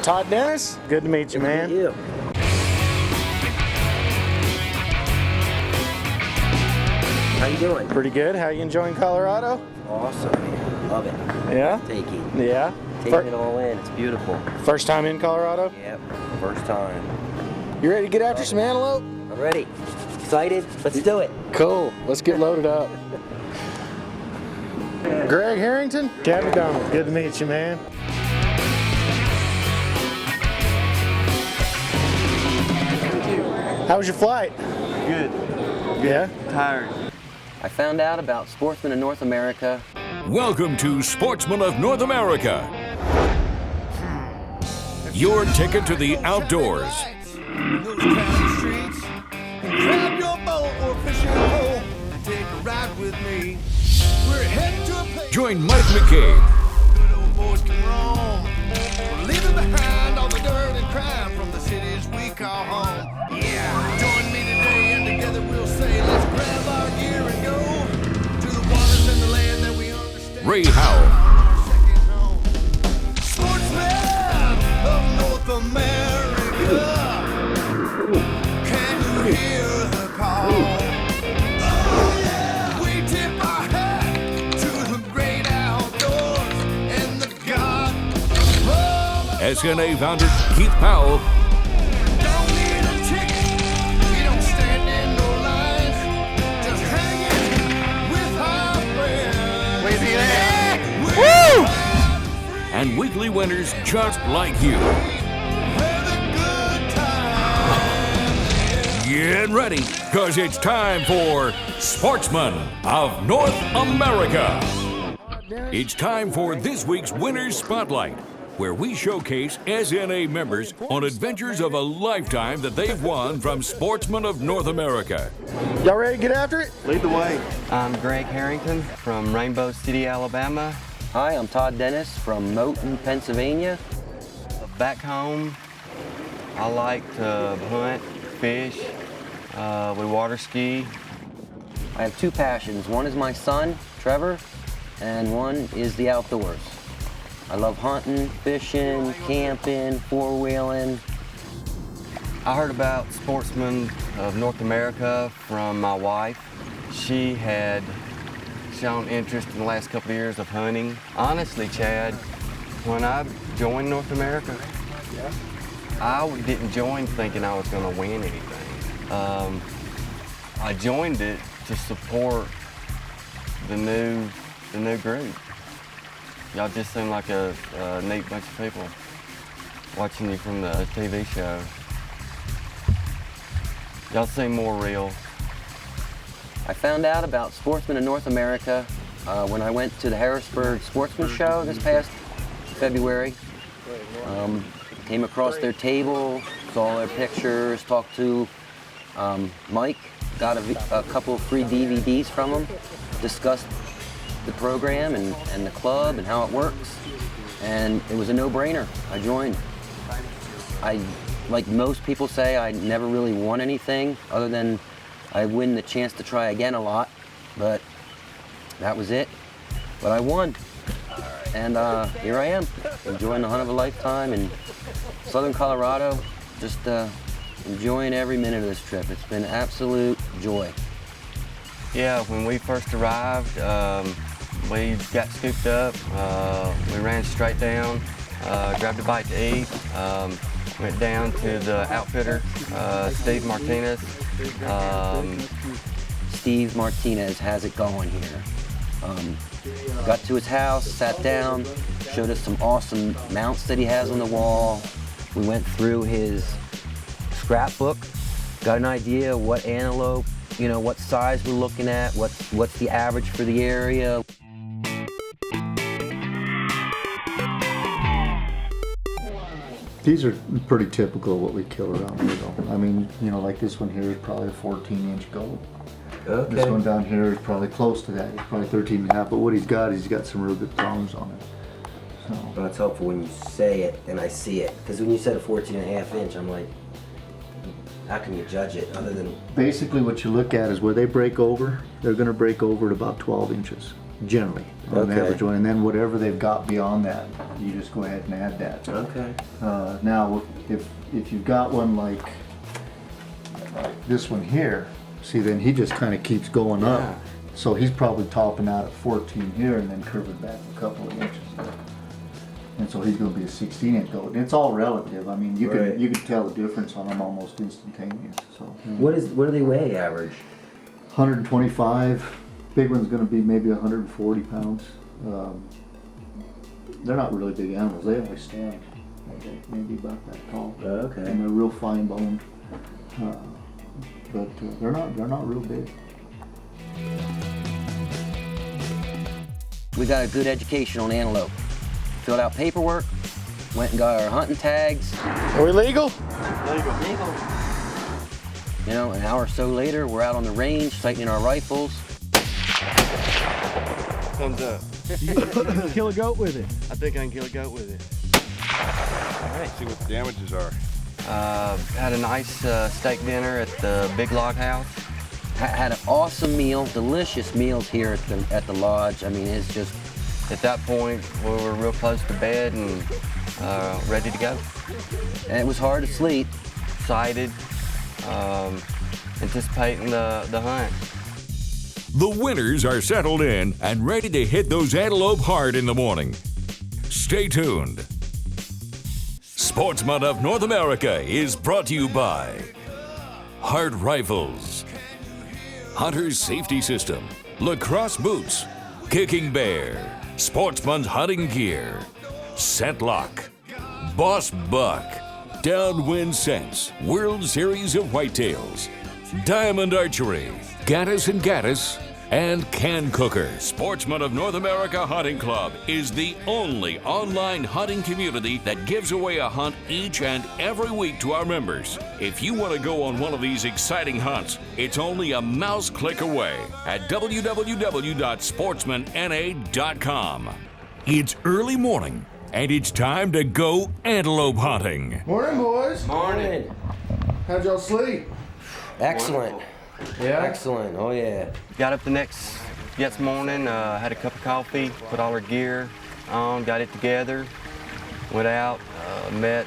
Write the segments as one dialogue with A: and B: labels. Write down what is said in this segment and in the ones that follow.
A: Todd Dennis, good to meet you, man.
B: Good to meet you. How you doing?
A: Pretty good. How you enjoying Colorado?
B: Awesome, man. Love it.
A: Yeah?
B: Taking
A: Yeah.
B: it all in. It's beautiful.
A: First time in Colorado?
B: Yep. First time.
A: You ready to get after some antelope?
B: I'm ready. Excited? Let's do it.
A: Cool. Let's get loaded up. Greg Harrington? Chad McDonald. Good to meet you, man. How was your flight?
C: Good.
A: Yeah?
C: Tired.
B: I found out about Sportsman of North America.
D: Welcome to Sportsman of North America. Your ticket to the outdoors.
E: Those crowded streets, grab your boat or fishing pole and take a ride with me. We're heading to a place
D: Join Mike McCabe,
E: good old boys can roam. We're leaving behind all the dirt and crime from the cities we call home. Yeah, join me today and together we'll say, let's grab our gear and go to the waters and the land that we understand.
D: Ray Howe,
E: Second home. Sportsman of North America. Can you hear the call? Oh yeah! We tip our hat to the great outdoors and the God above us
D: SNA
E: all.
D: founder Keith Powell,
E: Don't need a ticket. We don't stand in no lines. Just hanging with our friends. Wavy there. Woo!
D: and weekly winners just like you. Get ready, because it's time for Sportsman of North America. It's time for this week's Winners Spotlight, where we showcase SNA members on adventures of a lifetime that they've won from Sportsman of North America.
A: Y'all ready to get after it?
C: Lead the way.
F: I'm Greg Harrington from Rainbow City, Alabama.
B: Hi, I'm Todd Dennis from Moton, Pennsylvania.
F: Back home, I like to hunt, fish, we water ski.
B: I have two passions. One is my son, Trevor, and one is the outdoors. I love hunting, fishing, camping, four-wheeling.
F: I heard about Sportsmen of North America from my wife. She had shown interest in the last couple of years of hunting. Honestly, Chad, when I joined North America, I didn't join thinking I was going to win anything. I joined it to support the new group. Y'all just seem like a neat bunch of people watching you from the TV show. Y'all seem more real.
B: I found out about Sportsman of North America when I went to the Harrisburg Sportsman Show this past February. Came across their table, saw their pictures, talked to Mike, got a couple of free DVDs from him, discussed the program and the club and how it works, and it was a no-brainer. I joined. Like most people say, I never really won anything other than I win the chance to try again a lot, but that was it. But I won, and here I am, enjoying the hunt of a lifetime in southern Colorado, just enjoying every minute of this trip. It's been absolute joy.
F: Yeah, when we first arrived, we got scooped up, we ran straight down, grabbed a bite to eat, went down to the outfitter, Steve Martinez.
B: Steve Martinez has it going here. Got to his house, sat down, showed us some awesome mounts that he has on the wall. We went through his scrapbook, got an idea what antelope, what size we're looking at, what's the average for the area.
G: These are pretty typical of what we kill around here though. I mean, like this one here is probably a 14-inch goat.
B: Okay.
G: This one down here is probably close to that. It's probably 13 and a half, but what he's got some real good prongs on it. So.
B: Well, it's helpful when you say it and I see it, because when you said a 14 and a half inch, I'm like, how can you judge it other than...
G: Basically what you look at is where they break over, they're gonna break over at about 12 inches. generally on
B: Okay.
G: an average one, and then whatever they've got beyond that, you just go ahead and add that.
B: Okay.
G: Now, if you've got one like this one here, see, then he just kind of keeps going
B: Yeah.
G: up. So he's probably topping out at 14 here and then curving back a couple of inches. And so he's going to be a 16-inch goat. And it's all relative. I mean, you
B: Right.
G: can tell the difference on them almost instantaneous. So
B: What do they weigh average?
G: 125. Big one's going to be maybe 140 pounds. They're not really big animals. They only stand maybe about that tall.
B: Okay.
G: And they're real fine boned. But they're not real big.
B: We got a good education on antelope. Filled out paperwork, went and got our hunting tags.
A: Are we legal?
B: You know, an hour or so later, we're out on the range, sighting our rifles.
F: Thumbs up.
C: Kill a goat with it.
F: I think I can kill a goat with it.
H: See what the damages are.
F: Had a nice steak dinner at the Big Log House.
B: Had an awesome meal, delicious meals here at the lodge. I mean, it's just,
F: At that point, we were real close to bed and ready to go.
B: and it was hard to sleep.
F: Excited, anticipating the hunt.
D: The winners are settled in and ready to hit those antelope hard in the morning. Stay tuned. Sportsman of North America is brought to you by Hard Rifles, Hunter's Safety System, Lacrosse Boots, Kicking Bear, Sportsman's Hunting Gear, Scentlock, Boss Buck, Downwind Scents, World Series of Whitetails, Diamond Archery, Gaddis and Gaddis, and Can Cooker. Sportsman of North America Hunting Club is the only online hunting community that gives away a hunt each and every week to our members. If you want to go on one of these exciting hunts, it's only a mouse click away at www.sportsmanna.com. It's early morning, and it's time to go antelope hunting.
A: Morning, boys.
B: Morning.
A: How'd y'all sleep?
B: Excellent.
A: Yeah.
B: Excellent. Oh, yeah.
F: Got up the next morning, had a cup of coffee, put all our gear on, got it together, went out, met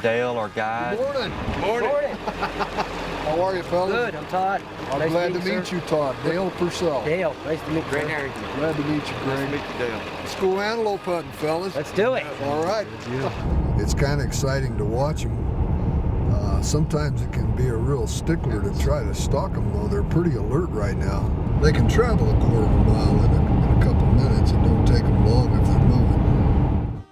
F: Dale, our guide.
H: Morning.
B: Morning.
H: How are you, fellas?
C: Good, I'm Todd.
H: I'm glad to meet you, Todd. Dale Purcell.
C: Dale, nice to meet you.
F: Grant Harrington.
H: Glad to meet you, Greg.
F: Meet you, Dale.
H: Let's go antelope hunting, fellas.
C: Let's do it.
H: All right. It's kind of exciting to watch them. Sometimes it can be a real stickler to try to stalk them, though. They're pretty alert right now. They can travel a quarter of a mile in a couple minutes. It don't take them long if they're moving.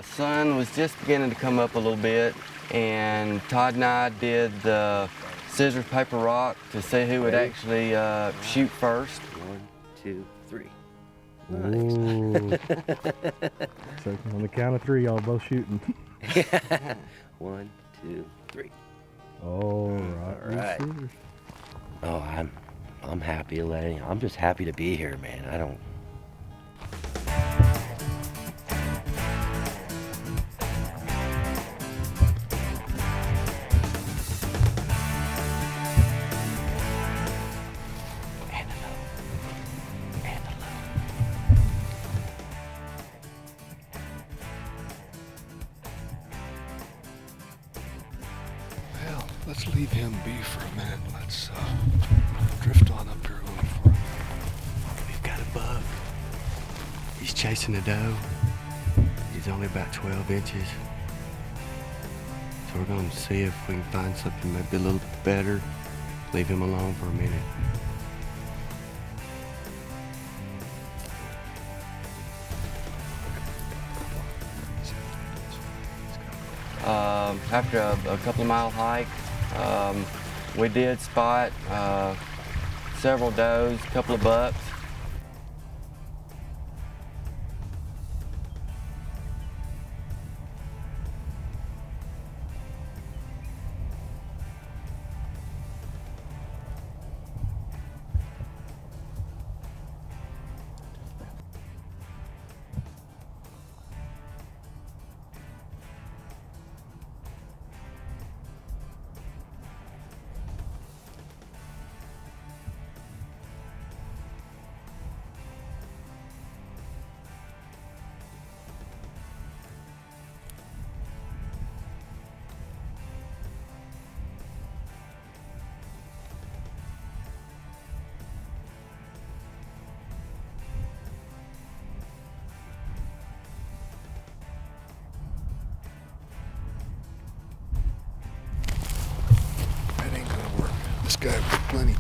F: Sun was just beginning to come up a little bit, and Todd and I did the scissors, paper, rock to see who would actually shoot first.
B: 1, 2, 3.
C: Ooh. So on the count of three, y'all both shooting.
B: 1, 2, 3.
C: All right.
B: All right. Oh, I'm happy, Lenny. I'm just happy to be here, man. I don't.
H: Well, let's leave him be for a minute. Let's drift on up here a little for him.
F: We've got a buck. He's chasing a doe. He's only about 12 inches. So we're going to see if we can find something maybe a little better. Leave him alone for a minute. After a couple of mile hike, we did spot several does, a couple of bucks.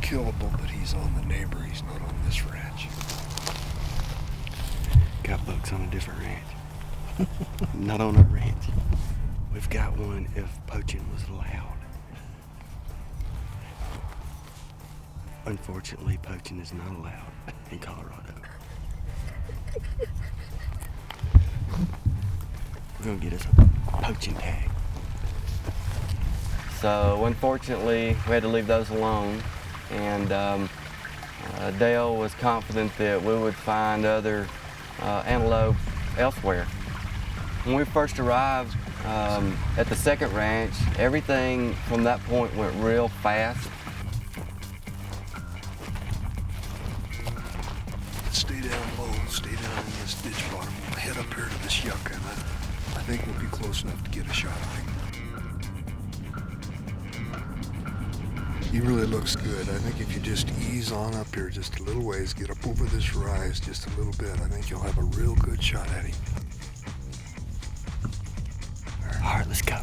H: killable, but he's on the neighbor. He's not on this ranch.
F: Got bucks on a different ranch. Not on our ranch. We've got one if poaching was allowed. Unfortunately, poaching is not allowed in Colorado. We're gonna get us a poaching tag. So unfortunately, we had to leave those alone, and Dale was confident that we would find other antelope elsewhere. When we first arrived at the second ranch, everything from that point went real fast.
H: Stay down low, stay down in this ditch bottom. We'll head up here to this yucca, and I think we'll be close enough to get a shot of him. He really looks good. I think if you just ease on up here just a little ways, get up over this rise just a little bit, I think you'll have a real good shot at him.
F: All right, let's go.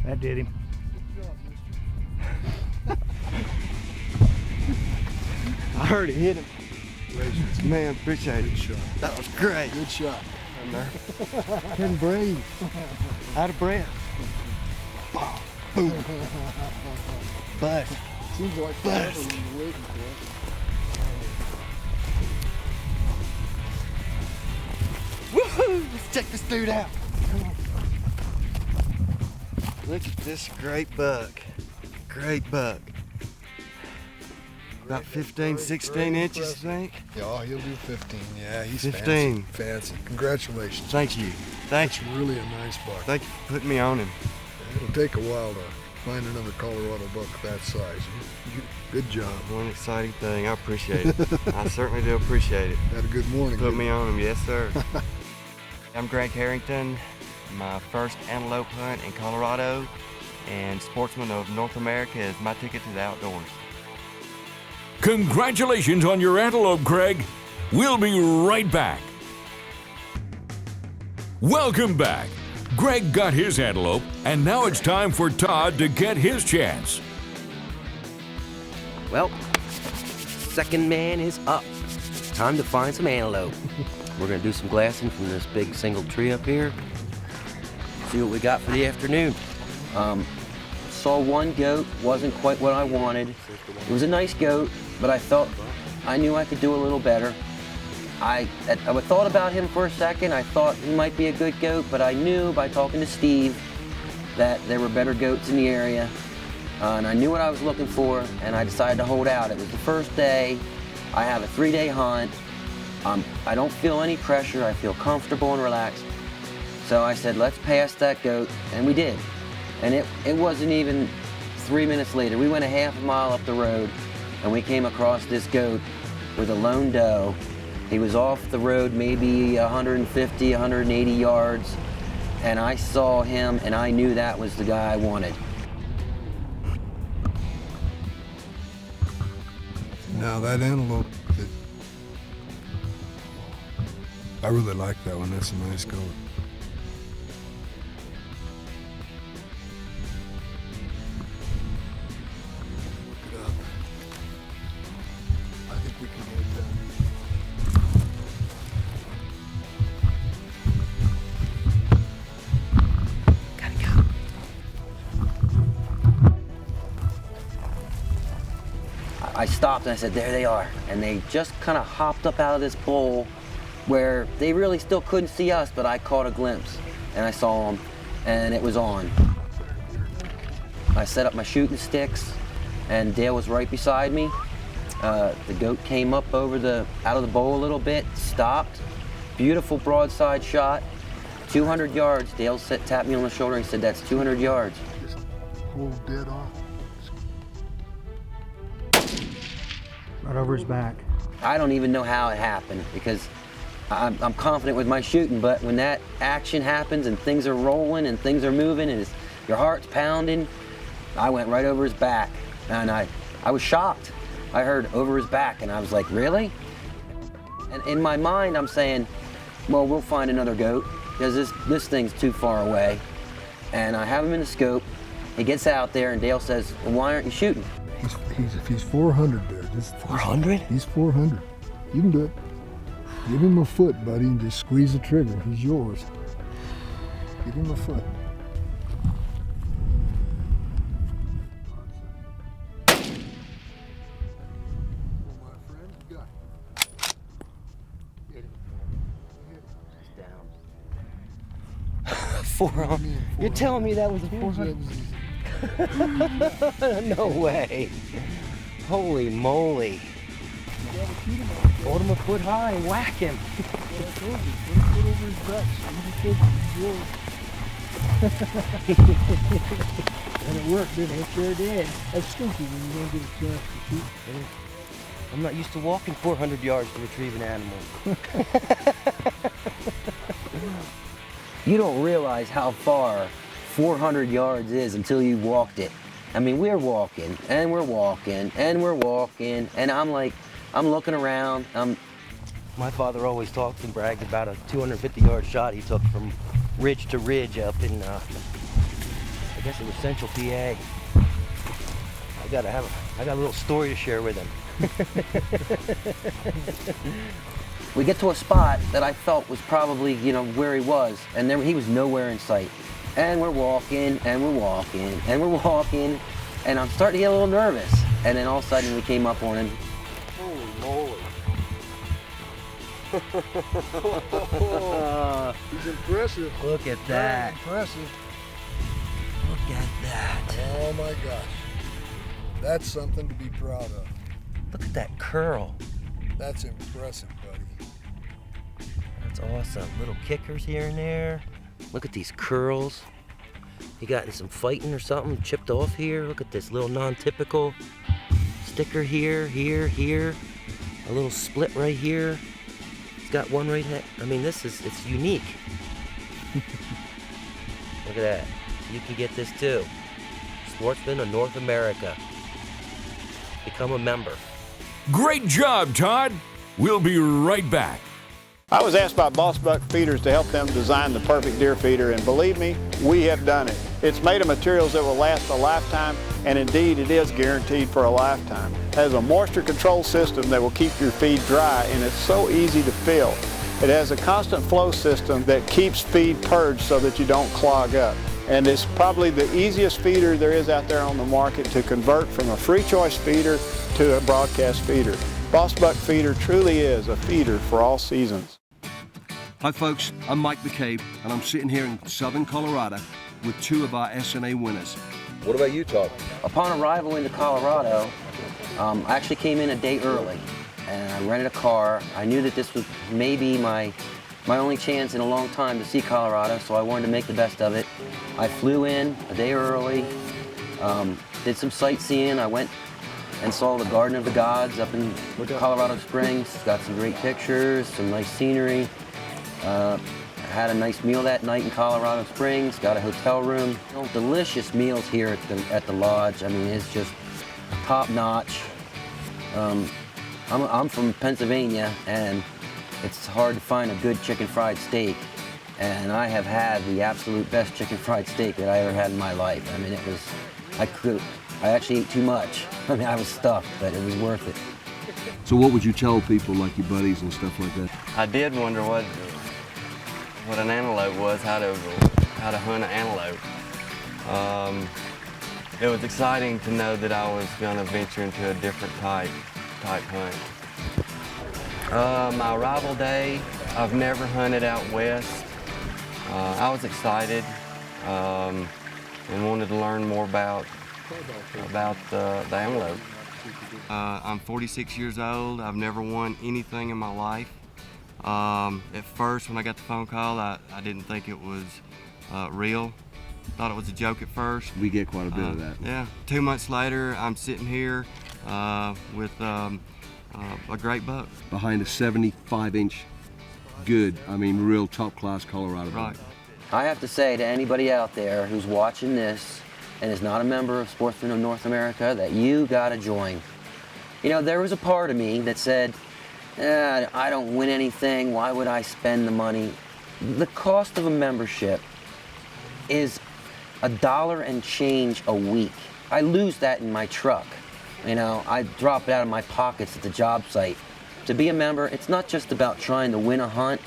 C: That did him.
F: I heard it hit him. Man, appreciate it.
H: Shot.
F: That was great.
H: Good shot.
F: Couldn't breathe. Out of breath. Boom. Bust.
H: Seems like forever when you're waiting for it.
F: Woohoo! Let's check this dude out. Come on. Look at this great buck. Great buck. About 15, 16 inches, I think.
H: Yeah, he'll do 15. Yeah, he's
F: 15.
H: Fancy. Congratulations.
F: Thank you. Thank you.
H: Really a nice buck.
F: Thank you for putting me on him.
H: It'll take a while to find another Colorado buck that size. Good job.
F: One exciting thing. I appreciate it. I certainly do appreciate it.
H: Had a good morning.
F: Put me on him, yes sir. I'm Greg Harrington. My first antelope hunt in Colorado, and Sportsman of North America is my ticket to the outdoors.
D: Congratulations on your antelope, Greg. We'll be right back. Welcome back. Greg got his antelope, and now it's time for Todd to get his chance.
B: Well, second man is up. Time to find some antelope. We're gonna do some glassing from this big single tree up here. See what we got for the afternoon. Saw one goat, wasn't quite what I wanted. It was a nice goat, but I knew I could do a little better. I thought about him for a second. I thought he might be a good goat, but I knew by talking to Steve that there were better goats in the area. And I knew what I was looking for, and I decided to hold out. It was the first day. I have a 3-day hunt. I don't feel any pressure. I feel comfortable and relaxed. So I said, let's pass that goat, and we did. And it wasn't even 3 minutes later. We went a half a mile up the road, and we came across this goat with a lone doe. He was off the road maybe 150, 180 yards, and I saw him, and I knew that was the guy I wanted.
H: Now that antelope, I really like that one. That's a nice goat. Look it up. I think we can get it done.
B: I stopped and I said, there they are. And they just kind of hopped up out of this bowl where they really still couldn't see us, but I caught a glimpse and I saw them and it was on. I set up my shooting sticks and Dale was right beside me. The goat came up out of the bowl a little bit, stopped. Beautiful broadside shot. 200 yards. Dale tapped me on the shoulder and he said, that's 200 yards.
H: Just hold dead on.
C: Right over his back.
B: I don't even know how it happened because I'm confident with my shooting, but when that action happens and things are rolling and things are moving and your heart's pounding, I went right over his back. And I was shocked. I heard over his back and I was like, really? And in my mind, I'm saying, well, we'll find another goat because this thing's too far away. And I have him in the scope. He gets out there and Dale says, well, why aren't you shooting?
H: He's 400 there.
B: 400?
H: He's 400. You can do it. Give him a foot, buddy, and just squeeze the trigger. He's yours. Give him a foot.
B: You're telling me that was a 400? No way. Holy moly. Hold him a foot high and whack him.
I: And it worked, didn't it? It sure did. That's stinky when you don't get a chance to shoot.
B: I'm not used to walking 400 yards to retrieve an animal. You don't realize how far 400 yards is until you walked it. I mean, we're walking, and we're walking, and we're walking, and I'm like, I'm looking around. My father always talked and bragged about a 250-yard shot he took from ridge to ridge up in, I guess it was Central PA. I got a little story to share with him. We get to a spot that I felt was probably, where he was, and then he was nowhere in sight. And we're walking, and we're walking, and we're walking, and I'm starting to get a little nervous. And then all of a sudden we came up on him.
H: Holy moly. He's impressive.
B: Look at that.
H: Very impressive.
B: Look at that.
H: Oh my gosh. That's something to be proud of.
B: Look at that curl.
H: That's impressive, buddy.
B: That's awesome. Little kickers here and there. Look at these curls. He got in some fighting or something, chipped off here. Look at this little non-typical sticker here, here, here. A little split right here. He's got one right here. I mean, it's unique. Look at that. You can get this too. Sportsman of North America. Become a member.
D: Great job, Todd. We'll be right back.
J: I was asked by Boss Buck Feeders to help them design the perfect deer feeder, and believe me, we have done it. It's made of materials that will last a lifetime, and indeed it is guaranteed for a lifetime. It has a moisture control system that will keep your feed dry, and it's so easy to fill. It has a constant flow system that keeps feed purged so that you don't clog up. And it's probably the easiest feeder there is out there on the market to convert from a free choice feeder to a broadcast feeder. Boss Buck Feeder truly is a feeder for all seasons.
K: Hi folks, I'm Mike McCabe, and I'm sitting here in southern Colorado with two of our SNA winners.
L: What about you, Todd?
B: Upon arrival into Colorado, I actually came in a day early, and I rented a car. I knew that this was maybe my only chance in a long time to see Colorado, so I wanted to make the best of it. I flew in a day early, did some sightseeing. I went and saw the Garden of the Gods up in Colorado Springs. It's got some great pictures, some nice scenery. I had a nice meal that night in Colorado Springs, got a hotel room. Delicious meals here at the lodge. I mean, it's just top notch. I'm from Pennsylvania, and it's hard to find a good chicken fried steak. And I have had the absolute best chicken fried steak that I ever had in my life. I mean, I actually ate too much. I mean, I was stuffed, but it was worth it.
K: So what would you tell people like your buddies and stuff like that?
F: I did wonder what an antelope was, how to hunt an antelope. It was exciting to know that I was going to venture into a different type hunt. My arrival day, I've never hunted out west. I was excited and wanted to learn more about the antelope. I'm 46 years old. I've never won anything in my life. At first, when I got the phone call, I didn't think it was real. Thought it was a joke at first.
K: We get quite a bit of that.
F: Yeah. 2 months later, I'm sitting here with a great buck.
K: Behind a 75-inch good, I mean real top-class Colorado buck.
F: Right.
B: I have to say to anybody out there who's watching this and is not a member of Sportsmen of North America that you gotta join. You know, there was a part of me that said, I don't win anything, why would I spend the money? The cost of a membership is $1 and change a week. I lose that in my truck. You know, I drop it out of my pockets at the job site. To be a member, it's not just about trying to win a hunt,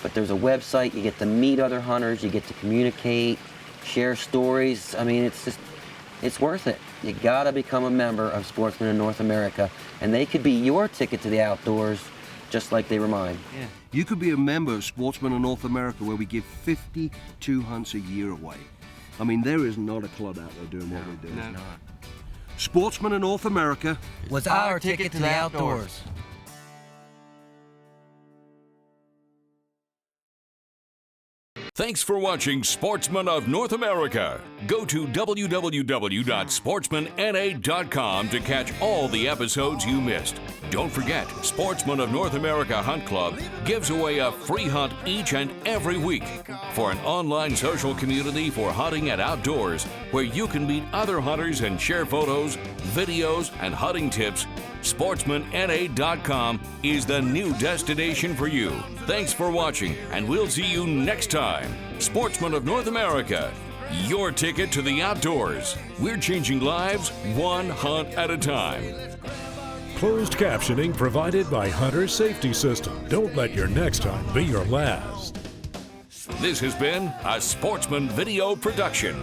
B: but there's a website, you get to meet other hunters, you get to communicate, share stories. I mean, it's worth it. You gotta become a member of Sportsmen of North America, and they could be your ticket to the outdoors, just like they were mine.
K: Yeah. You could be a member of Sportsmen of North America, where we give 52 hunts a year away. I mean, there is not a club out there doing what we do.
F: No.
K: Sportsmen of North America
B: Was our ticket to the outdoors.
D: Thanks for watching Sportsmen of North America. Go to www.sportsmanna.com to catch all the episodes you missed. Don't forget, Sportsmen of North America Hunt Club gives away a free hunt each and every week for an online social community for hunting and outdoors where you can meet other hunters and share photos, videos, and hunting tips. SportsmanNA.com is the new destination for you. Thanks for watching, and we'll see you next time. Sportsmen of North America, your ticket to the outdoors. We're changing lives one hunt at a time.
L: Closed captioning provided by Hunter Safety System. Don't let your next hunt be your last.
D: This has been a Sportsman Video production.